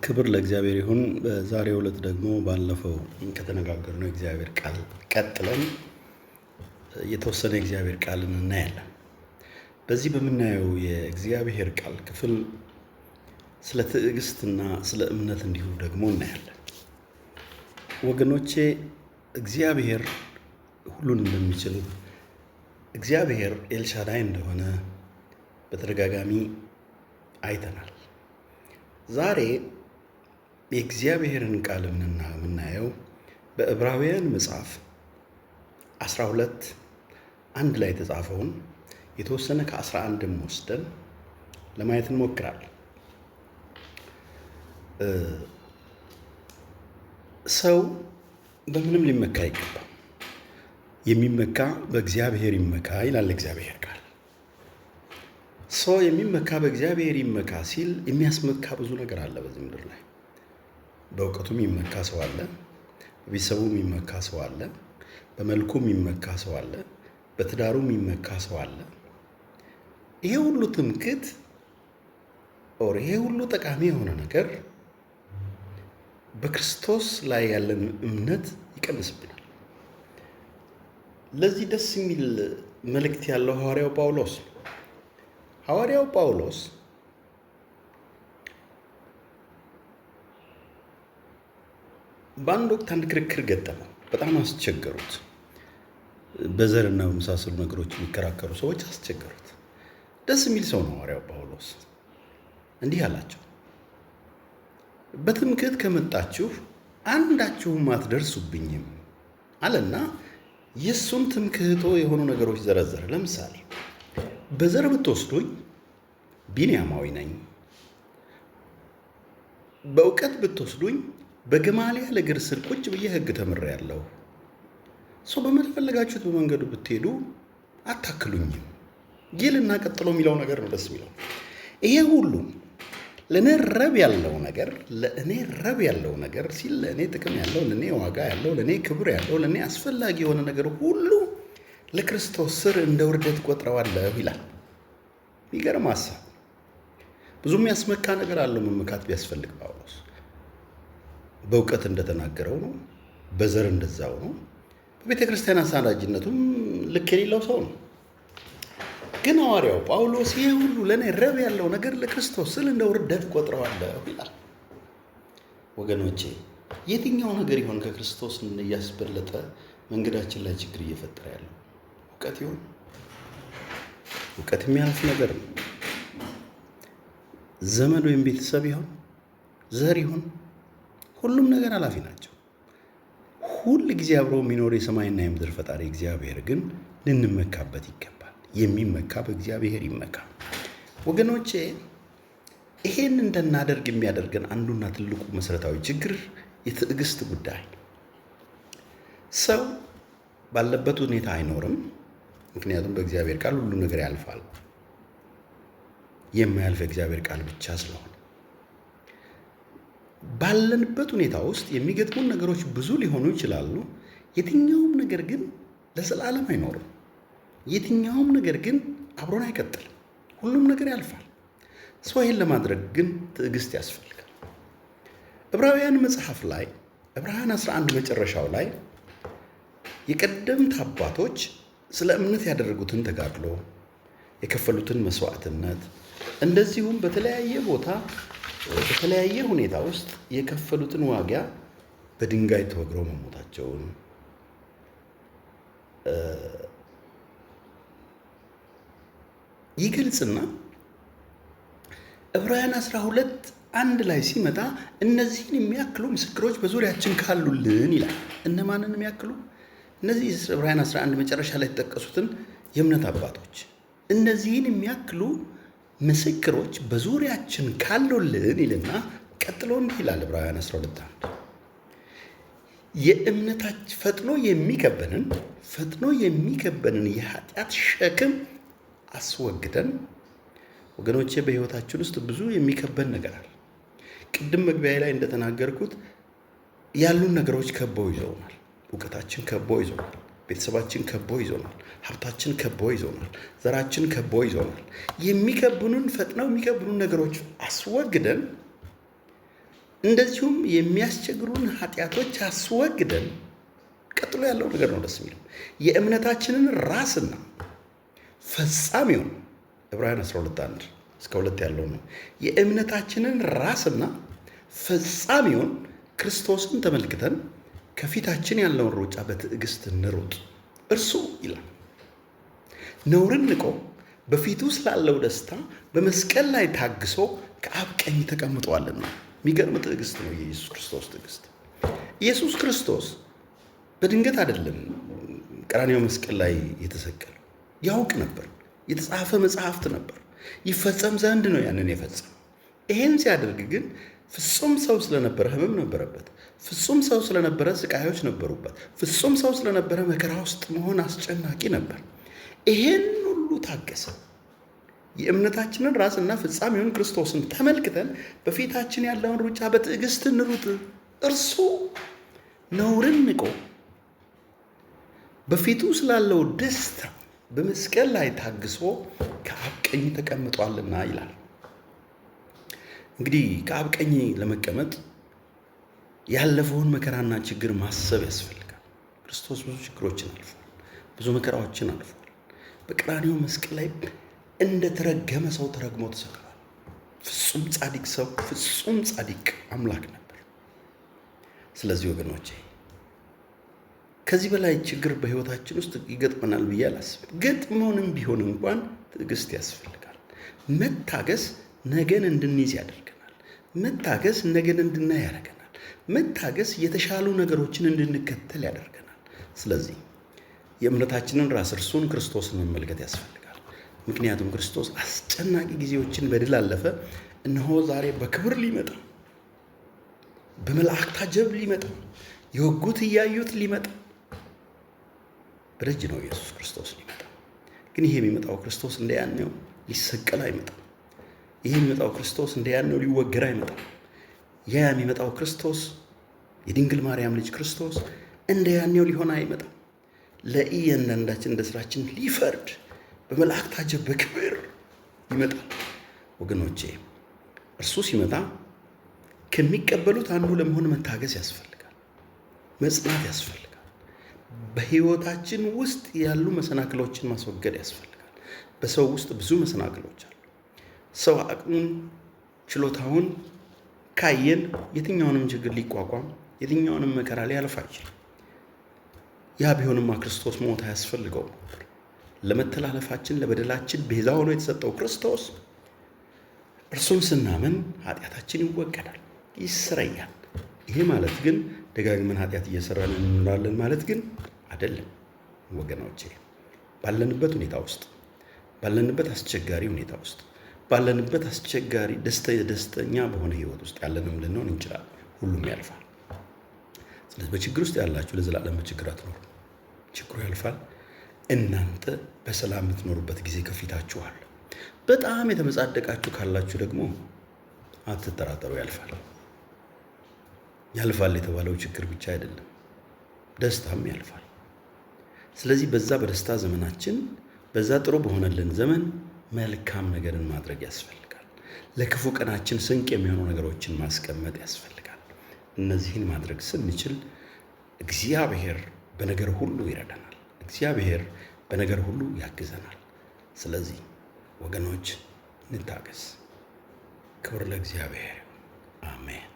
ክብር ለእግዚአብሔር ይሁን። በዛሬው ዕለት ደግሞ ባለፈው ከተነጋገርነው የእግዚአብሔር ቃል ቀጥለን የተወሰነ የእግዚአብሔር ቃልን እናያለን። በዚህ በምናየው የእግዚአብሔር ቃል ክፍል ስለ ትዕግስትና ስለ እምነት እንዲሁ ደግሞ እናያለን። ወገኖቼ እግዚአብሔር ሁሉን እንደሚችል እግዚአብሔር ኤልሻዳይ እንደሆነ በተደጋጋሚ አይተናል። ዛሬ የእግዚአብሔርን ቃል የምናየው በዕብራውያን መጽሐፍ 12:1 ላይ የተጻፈውን የተወሰነ ከ11 ወስደን ለማየት እንሞክራለን። ሰው በምንም ሊመካ አይገባም። የሚመካ በእግዚአብሔር ይመካ ይላል እግዚአብሔር ቃል። ሰው የሚመካ በእግዚአብሔር ይመካ ሲል የሚያስመካ ብዙ ነገር አለ በዚህ ምድር ላይ። በእውቀቱ የሚመካ ሰው አለ፣ በቤተሰቡ የሚመካ ሰው አለ፣ በመልኩ የሚመካ ሰው አለ፣ በትዳሩ የሚመካ ሰው አለ። ይሄ ሁሉ ትምክህት ይሄ ሁሉ ጠቃሚ የሆነ ነገር በክርስቶስ ላይ ያለን እምነት ይቀንስብናል። ለዚህ ደስ የሚል መልእክት ያለው ሐዋርያው ጳውሎስ ነው። ሐዋርያው ጳውሎስ በአንድ ወቅት አንድ ክርክር ገጠመው። በጣም አስቸገሩት። በዘርና በመሳሰሉ ነገሮች የሚከራከሩ ሰዎች አስቸገሩት። ደስ የሚል ሰው ነው ሐዋርያው ጳውሎስ። እንዲህ አላቸው፣ በትምክህት ከመጣችሁ አንዳችሁም አትደርሱብኝም አለና የእሱን ትምክህቶ የሆኑ ነገሮች ዘረዘረ። ለምሳሌ በዘር ብትወስዱኝ ቢንያማዊ ነኝ፣ በእውቀት ብትወስዱኝ በገማልያል እግር ስር ቁጭ ብዬ ሕግ ተምሬያለሁ። ሰው በመፈለጋችሁት በመንገዱ ብትሄዱ አታክሉኝም ይልና ቀጥሎ የሚለው ነገር ነው ደስ የሚለው። ይሄ ሁሉ ለእኔ ረብ ያለው ነገር ሲል ለእኔ ጥቅም ያለው፣ ለእኔ ዋጋ ያለው፣ ለእኔ ክብር ያለው፣ ለእኔ አስፈላጊ የሆነ ነገር ሁሉ ለክርስቶስ ስር እንደ ውርደት ቆጥረዋለሁ ይላል። የሚገርም ሀሳብ። ብዙ የሚያስመካ ነገር አለው መመካት ቢያስፈልግ ጳውሎስ በእውቀት እንደተናገረው ነው፣ በዘር እንደዛው ነው፣ በቤተ ክርስቲያን አሳዳጅነቱም ልክ የሌለው ሰው ነው። ግን ሐዋርያው ጳውሎስ ይሄ ሁሉ ለእኔ ረብ ያለው ነገር ለክርስቶስ ስል እንደ ውርደት ቆጥረዋለሁ ይላል። ወገኖቼ የትኛው ነገር ይሆን ከክርስቶስ እያስበለጠ መንገዳችን ላይ ችግር እየፈጠረ ያለው? እውቀት ይሆን? እውቀት የሚያልፍ ነገር ነው። ዘመድ ወይም ቤተሰብ ይሆን? ዘር ይሆን? ሁሉም ነገር ኃላፊ ናቸው። ሁል ጊዜ አብሮ የሚኖር የሰማይና የምድር ፈጣሪ እግዚአብሔር ግን ልንመካበት ይገባል። የሚመካ በእግዚአብሔር ይመካ። ወገኖቼ ይሄን እንድናደርግ የሚያደርገን አንዱና ትልቁ መሰረታዊ ችግር የትዕግስት ጉዳይ። ሰው ባለበት ሁኔታ አይኖርም። ምክንያቱም በእግዚአብሔር ቃል ሁሉ ነገር ያልፋል። የማያልፍ የእግዚአብሔር ቃል ብቻ ስለሆነ ባለንበት ሁኔታ ውስጥ የሚገጥሙን ነገሮች ብዙ ሊሆኑ ይችላሉ። የትኛውም ነገር ግን ለዘላለም አይኖርም። የትኛውም ነገር ግን አብሮን አይቀጥልም። ሁሉም ነገር ያልፋል። ሰው ይህን ለማድረግ ግን ትዕግስት ያስፈልጋል። ዕብራውያን መጽሐፍ ላይ ዕብራውያን 11 መጨረሻው ላይ የቀደምት አባቶች ስለ እምነት ያደረጉትን ተጋድሎ፣ የከፈሉትን መስዋዕትነት፣ እንደዚሁም በተለያየ ቦታ በተለያየ ሁኔታ ውስጥ የከፈሉትን ዋጋ፣ በድንጋይ ተወግረው መሞታቸውን ይገልጽና ዕብራውያን 12:1 ላይ ሲመጣ እነዚህን የሚያክሉ ምስክሮች በዙሪያችን ካሉልን ይላል። እነማንን የሚያክሉ? እነዚህ ዕብራውያን 11 መጨረሻ ላይ የተጠቀሱትን የእምነት አባቶች፣ እነዚህን የሚያክሉ ምስክሮች በዙሪያችን ካሉልን ይልና ቀጥሎ እንዲህ ይላል ዕብራውያን 12:1 የእምነታችን ፈጥኖ የሚከበንን የኃጢአት ሸክም አስወግደን። ወገኖቼ በሕይወታችን ውስጥ ብዙ የሚከበን ነገር አለ። ቅድም መግቢያ ላይ እንደተናገርኩት ያሉን ነገሮች ከበው ይዘውናል። እውቀታችን ከቦ ይዞናል። ቤተሰባችን ከቦ ይዞናል። ሀብታችን ከቦ ይዞናል። ዘራችን ከቦ ይዞናል። ፈጥነው የሚከብኑን ነገሮች አስወግደን እንደዚሁም የሚያስቸግሩን ኃጢአቶች አስወግደን፣ ቀጥሎ ያለው ነገር ነው ደስ የሚለው፣ የእምነታችንን ራስና ፈጻሚውን ዕብራውያን 12:1 እስከ 2 ያለው ነው። የእምነታችንን ራስና ፈጻሚውን ክርስቶስን ተመልክተን ከፊታችን ያለውን ሩጫ በትዕግስት እንሩጥ። እርሱ ይላል ነውርን ንቆ በፊቱ ስላለው ደስታ በመስቀል ላይ ታግሶ ከአብ ቀኝ ተቀምጧልና። የሚገርም ትዕግስት ነው የኢየሱስ ክርስቶስ ትዕግስት። ኢየሱስ ክርስቶስ በድንገት አይደለም ቀራንዮ መስቀል ላይ የተሰቀለው። ያውቅ ነበር። የተጻፈ መጽሐፍት ነበር። ይፈጸም ዘንድ ነው ያንን የፈጸመው። ይሄን ሲያደርግ ግን ፍጹም ሰው ስለነበረ ሕመም ነበረበት። ፍጹም ሰው ስለነበረ ስቃዮች ነበሩበት። ፍጹም ሰው ስለነበረ መከራ ውስጥ መሆን አስጨናቂ ነበር። ይሄን ሁሉ ታገሰ። የእምነታችንን ራስና ፍጻሜውን ክርስቶስን ተመልክተን በፊታችን ያለውን ሩጫ በትዕግስት እንሩጥ። እርሱ ነውርን ንቆ በፊቱ ስላለው ደስታ በመስቀል ላይ ታግሶ ከአብ ቀኝ ተቀምጧልና ይላል። እንግዲህ ከአብ ቀኝ ለመቀመጥ ያለፈውን መከራና ችግር ማሰብ ያስፈልጋል። ክርስቶስ ብዙ ችግሮችን አልፏል። ብዙ መከራዎችን አልፏል። በቀራንዮ መስቀል ላይ እንደተረገመ ሰው ተረግሞ ተሰቅሏል። ፍጹም ጻድቅ ሰው፣ ፍጹም ጻድቅ አምላክ ነበር። ስለዚህ ወገኖቼ ከዚህ በላይ ችግር በሕይወታችን ውስጥ ይገጥመናል ብዬ አላስብም። ገጥሞንም ቢሆን እንኳን ትዕግስት ያስፈልጋል። መታገስ ነገን እንድንይዝ ያደርገናል። መታገስ ነገን እንድናይ ያደርገናል። መታገስ የተሻሉ ነገሮችን እንድንከተል ያደርገናል። ስለዚህ የእምነታችንን ራስ እርሱን ክርስቶስን መመልከት ያስፈልጋል። ምክንያቱም ክርስቶስ አስጨናቂ ጊዜዎችን በድል አለፈ። እነሆ ዛሬ በክብር ሊመጣ፣ በመላእክት አጀብ ሊመጣ፣ የወጉት እያዩት ሊመጣ በደጅ ነው ኢየሱስ ክርስቶስ ሊመጣ። ግን ይሄ የሚመጣው ክርስቶስ እንደያኔው ሊሰቀል አይመጣም። ይሄ የሚመጣው ክርስቶስ እንደያኔው ሊወገር አይመጣም። ያ የሚመጣው ክርስቶስ የድንግል ማርያም ልጅ ክርስቶስ እንደያኔው ሊሆን አይመጣም። ለእያንዳንዳችን እንደ ስራችን ሊፈርድ በመላእክት አጀብ በክብር ይመጣል። ወገኖቼ እርሱ ሲመጣ ከሚቀበሉት አንዱ ለመሆን መታገስ ያስፈልጋል። መጽናት ያስፈልጋል። በሕይወታችን ውስጥ ያሉ መሰናክሎችን ማስወገድ ያስፈልጋል። በሰው ውስጥ ብዙ መሰናክሎች አሉ። ሰው አቅሙን ችሎታውን ካየን የትኛውንም ችግር ሊቋቋም የትኛውንም መከራ ሊያልፍ አይችልም። ያ ቢሆንማ ክርስቶስ ሞት አያስፈልገውም ነበር። ለመተላለፋችን ለበደላችን ቤዛ ሆኖ የተሰጠው ክርስቶስ እርሱን ስናምን ኃጢአታችን ይወገዳል፣ ይሰረያል። ይሄ ማለት ግን ደጋግመን ኃጢአት እየሰራን እንኖራለን ማለት ግን አይደለም። ወገኖቼ ባለንበት ሁኔታ ውስጥ ባለንበት አስቸጋሪ ሁኔታ ውስጥ ባለንበት አስቸጋሪ ደስተኛ በሆነ ህይወት ውስጥ ያለንም ልንሆን እንችላለን። ሁሉም ያልፋል። ስለዚህ በችግር ውስጥ ያላችሁ ለዘላለም በችግር አትኖሩ። ችግሩ ያልፋል። እናንተ በሰላም የምትኖሩበት ጊዜ ከፊታችሁ አለ። በጣም የተመጻደቃችሁ ካላችሁ ደግሞ አትጠራጠሩ፣ ያልፋል። ያልፋል የተባለው ችግር ብቻ አይደለም፣ ደስታም ያልፋል። ስለዚህ በዛ በደስታ ዘመናችን በዛ ጥሩ በሆነልን ዘመን መልካም ነገርን ማድረግ ያስፈልጋል። ለክፉ ቀናችን ስንቅ የሚሆኑ ነገሮችን ማስቀመጥ ያስፈልጋል። እነዚህን ማድረግ ስንችል እግዚአብሔር በነገር ሁሉ ይረዳናል። እግዚአብሔር በነገር ሁሉ ያግዘናል። ስለዚህ ወገኖች እንታገስ። ክብር ለእግዚአብሔር። አሜን።